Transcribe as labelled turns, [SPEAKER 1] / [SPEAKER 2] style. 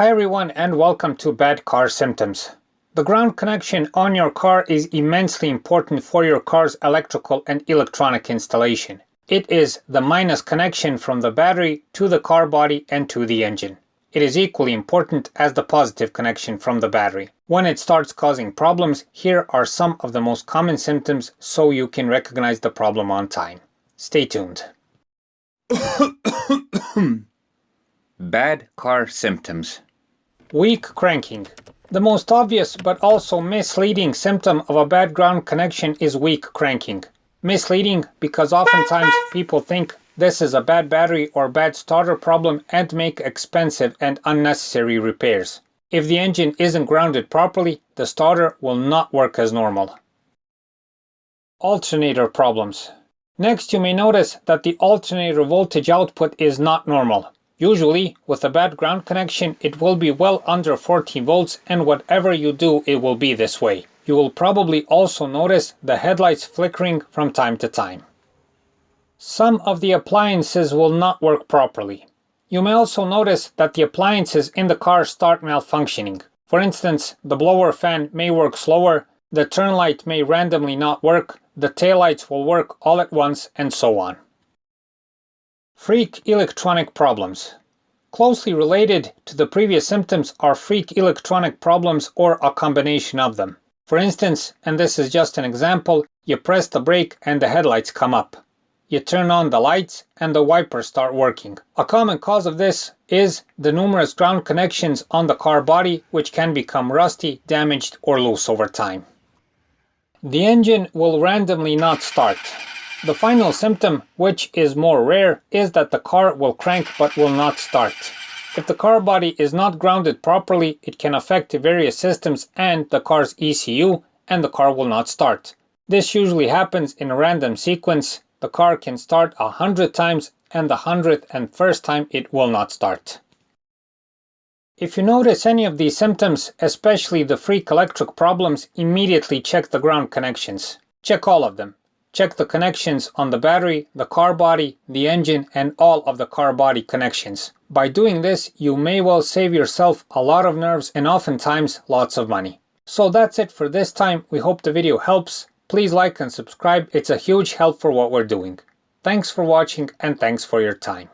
[SPEAKER 1] Hi everyone and welcome to Bad Car Symptoms. The ground connection on your car is immensely important for your car's electrical and electronic installation. It is the minus connection from the battery to the car body and to the engine. It is equally important as the positive connection from the battery. When it starts causing problems, here are some of the most common symptoms so you can recognize the problem on time. Stay tuned. Bad car symptoms. Weak cranking. The most obvious but also misleading symptom of a bad ground connection is weak cranking. Misleading because oftentimes people think this is a bad battery or bad starter problem and make expensive and unnecessary repairs. If the engine isn't grounded properly, the starter will not work as normal. Alternator problems. Next, you may notice that the alternator voltage output is not normal. Usually, with a bad ground connection, it will be well under 14 volts and whatever you do, it will be this way. You will probably also notice the headlights flickering from time to time. Some of the appliances will not work properly. You may also notice that the appliances in the car start malfunctioning. For instance, the blower fan may work slower, the turn light may randomly not work, the taillights will work all at once, and so on. Freak electronic problems. Closely related to the previous symptoms are freak electronic problems or a combination of them. For instance, and this is just an example, you press the brake and the headlights come up. You turn on the lights and the wipers start working. A common cause of this is the numerous ground connections on the car body, which can become rusty, damaged, or loose over time. The engine will randomly not start. The final symptom, which is more rare, is that the car will crank but will not start. If the car body is not grounded properly, it can affect various systems and the car's ECU, and the car will not start. This usually happens in a random sequence. The car can start 100 times and the 101st time it will not start. If you notice any of these symptoms, especially the freak electric problems, immediately check the ground connections. Check all of them. Check the connections on the battery, the car body, the engine, and all of the car body connections. By doing this, you may well save yourself a lot of nerves and oftentimes lots of money. So that's it for this time. We hope the video helps. Please like and subscribe. It's a huge help for what we're doing. Thanks for watching and thanks for your time.